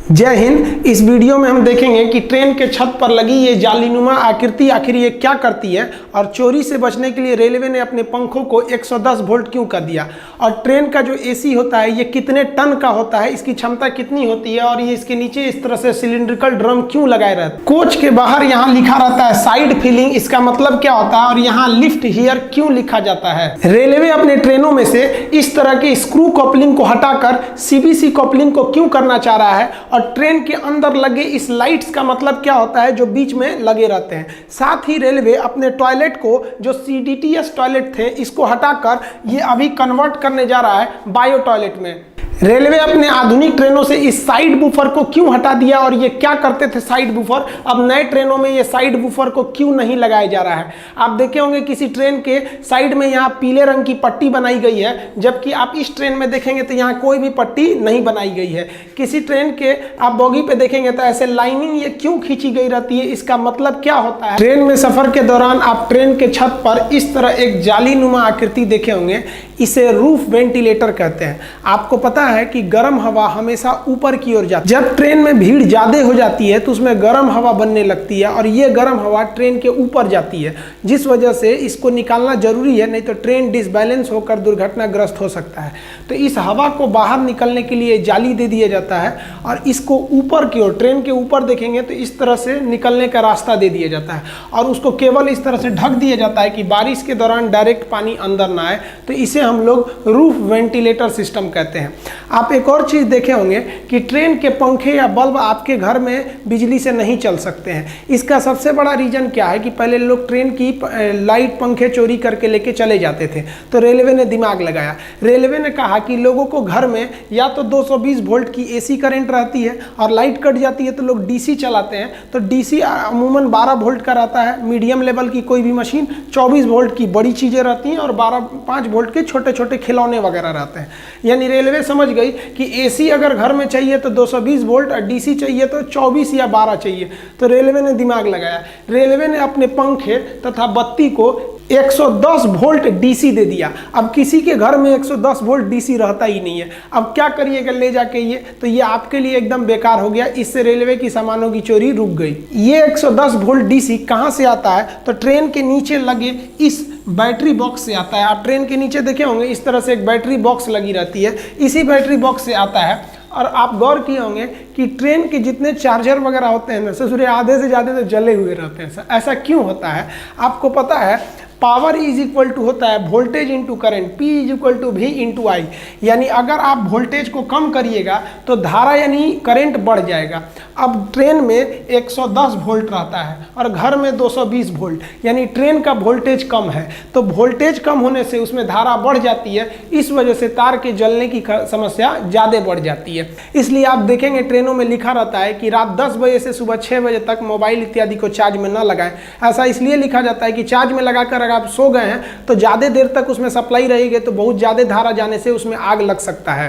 जय हिंद। इस वीडियो में हम देखेंगे कि ट्रेन के छत पर लगी ये जालीनुमा आकृति आखिर ये क्या करती है और चोरी से बचने के लिए रेलवे ने अपने पंखों को 110 वोल्ट क्यों कर दिया, और ट्रेन का जो एसी होता है ये कितने टन का होता है, इसकी क्षमता कितनी होती है, और ये इसके नीचे इस तरह से सिलिंड्रिकल ड्रम क्यों लगाए रहते हैं। कोच के बाहर यहाँ लिखा रहता है साइड फिलिंग, इसका मतलब क्या होता है, और यहाँ लिफ्ट हियर क्यों लिखा जाता है। रेलवे अपने ट्रेनों में से इस तरह के स्क्रू कपलिंग को हटाकर सीबीसी कपलिंग को क्यों करना चाह रहा है, और ट्रेन के अंदर लगे इस लाइट्स का मतलब क्या होता है जो बीच में लगे रहते हैं। साथ ही रेलवे अपने टॉयलेट को जो सीडीटीएस टॉयलेट थे इसको हटाकर ये अभी कन्वर्ट करने जा रहा है बायो टॉयलेट में। रेलवे अपने आधुनिक ट्रेनों से इस साइड बूफर को क्यों हटा दिया, और ये क्या करते थे साइड बूफर, अब नए ट्रेनों में ये साइड बूफर को क्यों नहीं लगाया जा रहा है। आप देखे होंगे किसी ट्रेन के साइड में यहाँ पीले रंग की पट्टी बनाई गई है, जबकि आप इस ट्रेन में देखेंगे तो यहाँ कोई भी पट्टी नहीं बनाई गई है। किसी ट्रेन के आप बोगी पे देखेंगे तो ऐसे लाइनिंग ये क्यों खींची गई रहती है, इसका मतलब क्या होता है। ट्रेन में सफर के दौरान आप ट्रेन के छत पर इस तरह एक जालीनुमा आकृति देखे होंगे, इसे रूफ वेंटिलेटर कहते हैं। आपको पता है कि गर्म हवा हमेशा ऊपर की ओर जाती है। जब ट्रेन में भीड़ ज्यादा हो जाती है तो उसमें गर्म हवा बनने लगती है, और ये गर्म हवा ट्रेन के ऊपर जाती है, जिस वजह से इसको निकालना जरूरी है, नहीं तो ट्रेन डिसबैलेंस होकर दुर्घटनाग्रस्त हो सकता है। तो इस हवा को बाहर निकलने के लिए जाली दे दिया जाता है, और इसको ऊपर की ओर ट्रेन के ऊपर देखेंगे तो इस तरह से निकलने का रास्ता दे दिया जाता है, और उसको केवल इस तरह से ढक दिया जाता है कि बारिश के दौरान डायरेक्ट पानी अंदर ना आए। तो इसे हम लोग रूफ वेंटिलेटर सिस्टम कहते हैं। आप एक और चीज देखे होंगे कि ट्रेन के पंखे या बल्ब आपके घर में बिजली से नहीं चल सकते हैं। इसका सबसे बड़ा रीजन क्या है कि पहले लोग ट्रेन की लाइट पंखे चोरी करके लेके चले जाते थे, तो रेलवे ने दिमाग लगाया। रेलवे ने कहा कि लोगों को घर में या तो 220 वोल्ट की एसी करंट रहती है, और लाइट कट जाती है तो लोग डीसी चलाते हैं। तो डीसी अमूमन 12 वोल्ट का रहता है, मीडियम लेवल की कोई भी मशीन 24 वोल्ट की बड़ी चीजें रहती हैं, और 5 वोल्ट के छोटे छोटे खिलौने वगैरह रहते हैं। यानी रेलवे समझ गई कि एसी अगर घर में चाहिए तो 220 वोल्ट, और डीसी चाहिए तो 24 या 12 चाहिए। तो रेलवे ने दिमाग लगाया। रेलवे ने अपने पंखे तथा बत्ती को 110 वोल्ट डीसी दे दिया। अब किसी के घर में 110 वोल्ट डीसी रहता ही नहीं है। अब क्या करिएगा ले जाके ये, तो ये आपके लिए एकदम बेकार हो गया। इससे रेलवे की सामानों की चोरी रुक गई। ये 110 वोल्ट डीसी कहाँ से आता है, तो ट्रेन के नीचे लगे इस बैटरी बॉक्स से आता है। आप ट्रेन के नीचे देखे होंगे इस तरह से एक बैटरी बॉक्स लगी रहती है, इसी बैटरी बॉक्स से आता है। और आप गौर किए होंगे कि ट्रेन के जितने चार्जर वगैरह होते हैं ना ससुरे आधे से ज़्यादा तो जले हुए रहते हैं। ऐसा क्यों होता है आपको पता है। पावर इज इक्वल टू होता है voltage into current, P is equal to V into I. यानी अगर आप वोल्टेज को कम करिएगा तो धारा यानी करंट बढ़ जाएगा। अब ट्रेन में 110 वोल्ट रहता है और घर में 220 वोल्ट, यानी ट्रेन का वोल्टेज कम है, तो वोल्टेज कम होने से उसमें धारा बढ़ जाती है। इस वजह से तार के जलने की समस्या ज़्यादा बढ़ जाती है। इसलिए आप देखेंगे ट्रेनों में लिखा रहता है कि रात 10 बजे से सुबह 6 बजे तक मोबाइल इत्यादि को चार्ज में न लगाएं। ऐसा इसलिए लिखा जाता है कि चार्ज में लगाकर अगर आप सो गए हैं तो ज़्यादा देर तक उसमें सप्लाई रहेगी, तो बहुत ज़्यादा धारा जाने से उसमें आग लग सकता है।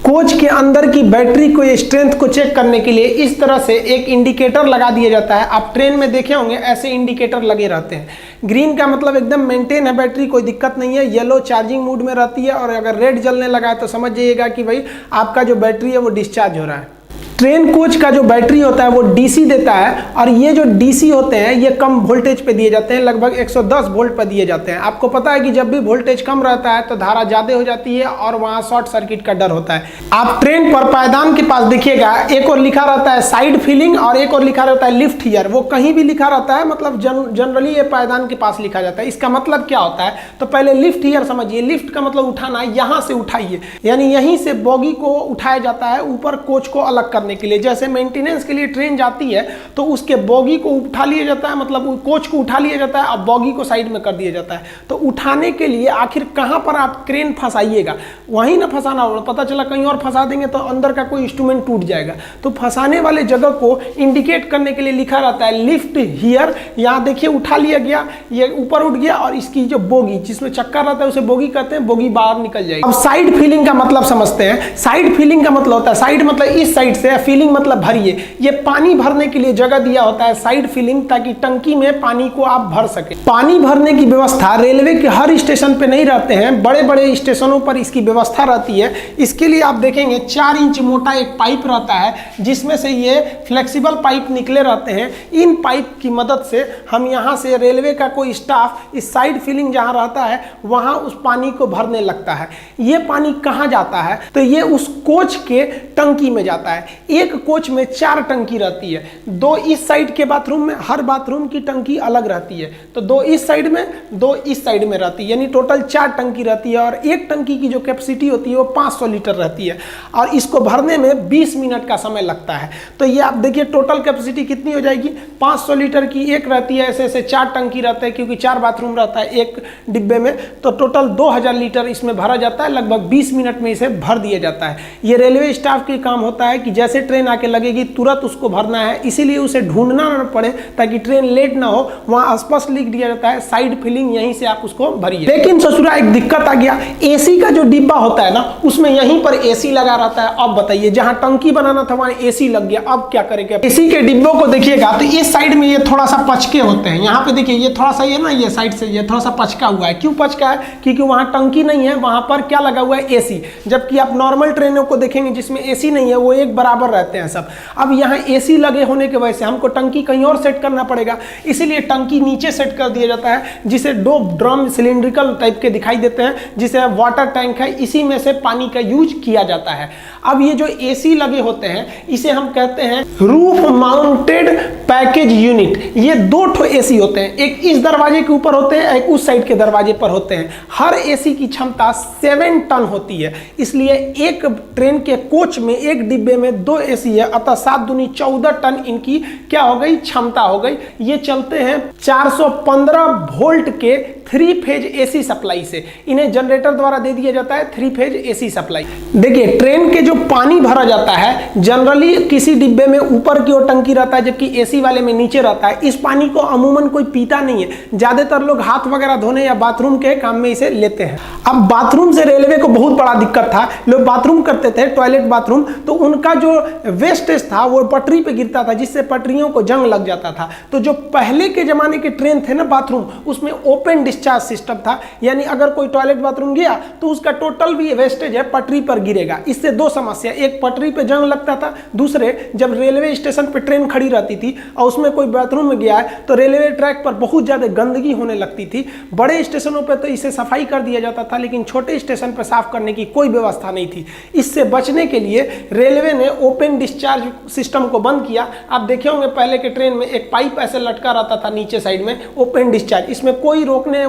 कोच के अंदर की बैटरी को स्ट्रेंथ को चेक करने के लिए इस तरह से एक इंडिकेटर लगा दिया जाता है। आप ट्रेन में देखे होंगे ऐसे इंडिकेटर लगे रहते हैं। ग्रीन का मतलब एकदम मेंटेन है बैटरी, कोई दिक्कत नहीं है। येलो चार्जिंग मूड में रहती है, और अगर रेड जलने लगा है तो समझ जाइएगा कि भाई आपका जो बैटरी है वो डिस्चार्ज हो रहा है। ट्रेन कोच का जो बैटरी होता है वो डीसी देता है, और ये जो डीसी होते हैं ये कम वोल्टेज पे दिए जाते हैं, लगभग 110 वोल्ट पर दिए जाते हैं। आपको पता है कि जब भी वोल्टेज कम रहता है तो धारा ज़्यादा हो जाती है और वहाँ शॉर्ट सर्किट का डर होता है। आप ट्रेन पर पायदान के पास देखिएगा, एक और लिखा रहता है साइड फिलिंग और एक और लिखा रहता है लिफ्ट हियर। वो कहीं भी लिखा रहता है, मतलब जनरली ये पायदान के पास लिखा जाता है। इसका मतलब क्या होता है, तो पहले लिफ्ट हियर समझिए। लिफ्ट का मतलब उठाना, यहाँ से उठाइए, यानी यहीं से बोगी को उठाया जाता है ऊपर कोच को अलग करने के लिए। जैसे मेंटेनेंस के लिए ट्रेन जाती है तो उसके बोगी को उठा लिया जाता है, मतलब कोच को उठा लिया जाता है, अब बोगी को साइड में कर दिया जाता है। तो उठाने के लिए आखिर कहां पर आप क्रेन फंसाइएगा, वहीं ना फंसाना होगा। पता चला कहीं और फंसा देंगे तो अंदर का कोई इंस्ट्रूमेंट टूट जाएगा। तो फंसाने वाले जगह को इंडिकेट करने के लिए लिखा रहता है लिफ्ट हियर। यहाँ देखिए उठा लिया गया, ये ऊपर उठ गया, और इसकी जो बोगी जिसमें चक्कर रहता है उसे बोगी कहते हैं, बोगी बाहर निकल जाएगी। अब साइड फीलिंग का मतलब समझते हैं। साइड फीलिंग का मतलब होता है, साइड मतलब इस साइड से फिलिंग मतलब भरिए, ये पानी भरने के लिए जगह दिया होता है साइड फिलिंग, ताकि टंकी में पानी को आप भर सके। पानी भरने की व्यवस्था रेलवे के हर स्टेशन पे नहीं रहते हैं, बड़े बड़े स्टेशनों पर इसकी व्यवस्था रहती है। इसके लिए आप देखेंगे 4 इंच मोटा एक पाइप रहता है, जिसमें से ये फ्लेक्सिबल पाइप निकले रहते हैं। इन पाइप की मदद से हम यहाँ से रेलवे का कोई स्टाफ इस साइड फिलिंग जहाँ रहता है वहाँ उस पानी को भरने लगता है। ये पानी कहाँ जाता है, तो ये उस कोच के टंकी में जाता है। एक कोच में 4 टंकी रहती है, 2 इस साइड के बाथरूम में, हर बाथरूम की टंकी अलग रहती है, तो 2 इस साइड में 2 इस साइड में रहती है, यानी टोटल 4 टंकी रहती है। और एक टंकी की जो कैपेसिटी होती है वो 500 लीटर रहती है, और इसको भरने में 20 मिनट का समय लगता है। तो ये आप देखिए टोटल कैपेसिटी कितनी हो जाएगी, 500 लीटर की एक रहती है, ऐसे ऐसे 4 टंकी रहते हैं, क्योंकि 4 बाथरूम रहता है एक डिब्बे में, तो टोटल 2000 लीटर इसमें भरा जाता है। लगभग 20 मिनट में इसे भर दिया जाता है। ये रेलवे स्टाफ का काम होता है कि जैसे ट्रेन आके लगेगी तुरंत उसको भरना है, इसीलिए उसे ढूंढना ना पड़े, ताकि ट्रेन लेट ना हो। वहां स्पष्ट लिख दिया जाता है साइड फिलिंग, यहीं से आप उसको भरिए। लेकिन ससुरा एक दिक्कत आ गया, एसी का जो डिब्बा होता है ना, उसमें यहीं पर एसी लगा रहता है। अब बताइए, जहां टंकी बनाना था वहां एसी लग गया, अब क्या करेंगे। एसी के डिब्बों को देखिएगा तो इस साइड में ये थोड़ा सा पचके होते हैं, यहाँ पे देखिए ये थोड़ा सा, ये ना ये साइड से ये थोड़ा सा पचका हुआ है। क्यों पचका है, क्योंकि वहां टंकी नहीं है, वहां पर क्या लगा हुआ है, एसी। जबकि आप नॉर्मल ट्रेनों को देखेंगे जिसमें एसी नहीं है, वो एक बराबर रहते हैं सब। अब यहाँ एसी लगे होने की वजह से हमको टंकी कहीं और सेट करना पड़ेगा, इसीलिए टंकी नीचे सेट कर दिया जाता है, जिसे 2 ड्रम सिलिंड्रिकल टाइप के दिखाई देते हैं, जिसे वाटर टैंक है, इसी में से पानी का यूज किया जाता है। अब ये जो एसी लगे होते हैं इसे हम कहते हैं रूफ माउंटेड पैकेज यूनिट। ये 2 ठो एसी होते हैं, एक इस दरवाजे के ऊपर होते हैं, एक उस साइड के दरवाजे पर होते हैं। हर एसी की क्षमता 7 टन होती है, इसलिए एक ट्रेन के कोच में एक डिब्बे में 2 एसी है, अतः 7 दूनी 14 टन इनकी क्या हो गई, क्षमता हो गई। ये चलते हैं 415 वोल्ट के 3 फेज एसी सप्लाई से। इन्हें जनरेटर द्वारा दे दिया जाता है 3 फेज एसी सप्लाई। देखिए ट्रेन के जो पानी भरा जाता है, जनरली किसी डिब्बे में ऊपर की ओर टंकी रहता है, जबकि एसी वाले में नीचे रहता है। इस पानी को अमूमन कोई पीता नहीं है, ज्यादातर लोग हाथ वगैरह धोने या बाथरूम के काम में इसे लेते हैं। अब बाथरूम से रेलवे को बहुत बड़ा दिक्कत था, लोग बाथरूम करते थे, टॉयलेट बाथरूम, तो उनका जो वेस्टेज था वो पटरी पे गिरता था, जिससे पटरियों को जंग लग जाता था। तो जो पहले के जमाने के ट्रेन थे ना बाथरूम, उसमें ओपन डिस्चार्ज सिस्टम था, यानी अगर कोई टॉयलेट बाथरूम गया तो उसका टोटल भी वेस्टेज है पटरी पर गिरेगा। इससे 2 समस्या, एक पटरी पे जंग लगता था, दूसरे जब रेलवे स्टेशन पे ट्रेन खड़ी रहती थी और उसमें कोई बाथरूम में गया है तो रेलवे ट्रैक पर बहुत ज्यादा गंदगी होने लगती थी। बड़े स्टेशनों पे तो इसे सफाई कर दिया जाता था, लेकिन छोटे स्टेशन पर साफ करने की कोई व्यवस्था नहीं थी। इससे बचने के लिए रेलवे ने ओपन डिस्चार्ज सिस्टम को बंद किया। आप देखे होंगे पहले के ट्रेन में एक पाइप ऐसे लटका रहता था नीचे साइड में, ओपन डिस्चार्ज, इसमें कोई रोकने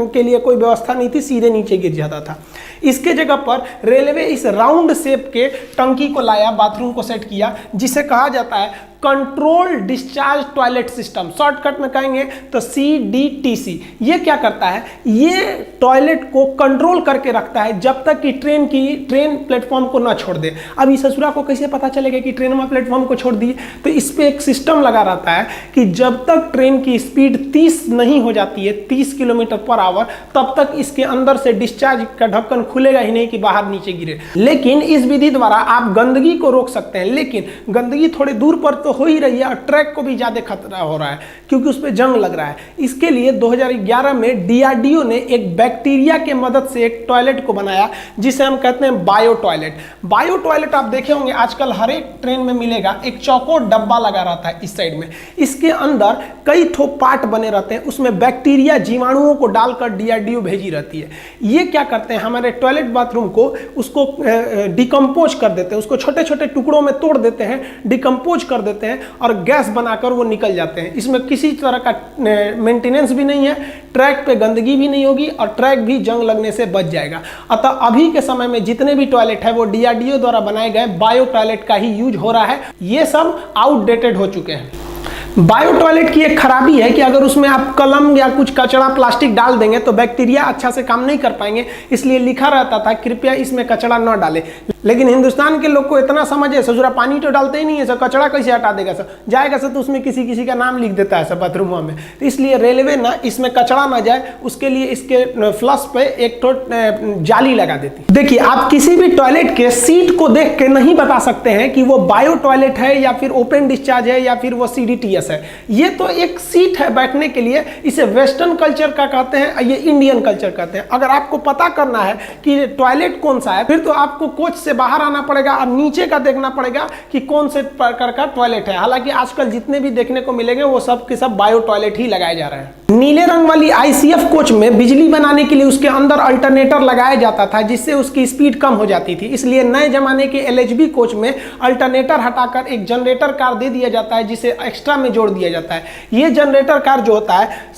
के लिए कोई व्यवस्था नहीं थी, सीधे नीचे गिर जाता था। इसके जगह पर रेलवे इस राउंड शेप के टंकी को लाया, बाथरूम को सेट किया, जिसे कहा जाता है control discharge toilet system, shortcut में कहेंगे तो CDTC। ये क्या करता है, ये टॉयलेट को कंट्रोल करके रखता है जब तक कि ट्रेन प्लेटफॉर्म को ना छोड़ दे। अब इस ससुरा को कैसे पता चलेगा कि ट्रेन में प्लेटफॉर्म को छोड़ दी, तो इस पे एक सिस्टम लगा रहता है कि जब तक ट्रेन की स्पीड 30 नहीं हो जाती है, 30 किलोमीटर पर आवर, तब तक इसके अंदर से डिस्चार्ज का ढक्कन खुलेगा ही नहीं कि बाहर नीचे गिरे। लेकिन इस विधि द्वारा आप गंदगी को रोक सकते हैं, लेकिन गंदगी थोड़ी दूर पर तो हो ही रही है और ट्रैक को भी ज्यादा खतरा हो रहा है क्योंकि उस पर जंग लग रहा है। इसके लिए 2011 में DRDO ने एक बैक्टीरिया के मदद से एक टॉयलेट को बनाया, जिसे हम कहते हैं बायो टॉयलेट। बायो टॉयलेट आप देखे होंगे आजकल हर एक ट्रेन में मिलेगा, एक चौकोर डब्बा लगा रहता है इस साइड में, इसके अंदर कई ठो पार्ट बने रहते हैं, उसमें बैक्टीरिया जीवाणुओं को डालकर DRDO भेजी रहती है। ये क्या करते हैं, हमारे टॉयलेट बाथरूम को उसको डिकम्पोज कर देते हैं, उसको छोटे छोटे टुकड़ों में तोड़ देते हैं, डिकम्पोज कर देते हैं और गैस बनाकर वो निकल जाते हैं। इसमें किसी तरह का मेंटेनेंस भी नहीं है, ट्रैक पे गंदगी भी नहीं होगी और ट्रैक भी जंग लगने से बच जाएगा। अतः अभी के समय में जितने भी टॉयलेट है वो DRDO द्वारा बनाए गए बायो टॉयलेट का ही यूज हो रहा है। ये सब आउटडेटेड हो चुके हैं। बायो टॉयलेट की एक खराबी है कि अगर उसमें आप कलम या कुछ कचरा प्लास्टिक डाल देंगे तो बैक्टीरिया अच्छा से काम नहीं कर पाएंगे, इसलिए लिखा रहता था कृपया इसमें कचरा न डालें। लेकिन हिंदुस्तान के लोग को इतना समझ है, ससुरा पानी तो डालते ही नहीं है, सर कचरा कैसे हटा देगा सर, जाएगा सर तो उसमें किसी किसी का नाम लिख देता है सर बाथरूमों में। तो इसलिए रेलवे ना इसमें कचरा ना जाए उसके लिए इसके फ्लश पे एक तो जाली लगा देती है। देखिए आप किसी भी टॉयलेट के सीट को देख के नहीं बता सकते हैं कि वो बायो टॉयलेट है या फिर ओपन डिस्चार्ज है या फिर वो CDTS है। ये तो एक सीट है बैठने के लिए, इसे वेस्टर्न कल्चर का कहते हैं, ये इंडियन कल्चर कहते हैं। अगर आपको पता करना है कि टॉयलेट कौन सा है फिर तो आपको कोच से बाहर आना पड़ेगा और नीचे का देखना पड़ेगा कि कौन से प्रकार का टॉयलेट है। हालांकि आजकल जितने भी देखने को मिलेंगे वो सब के सब बायो टॉयलेट ही लगाए जा रहे हैं। नीले रंग वाली ICF कोच में बिजली बनाने के लिए उसके अंदर अल्टरनेटर लगाया जाता था जिससे उसकी स्पीड कम हो जाती थी, इसलिए नए जमाने के LHB कोच में अल्टरनेटर हटाकर एक जनरेटर कार दे दिया जाता है जिसे एक्स्ट्रा में जोड़ दिया जाता है। ये जनरेटर कार जो होता है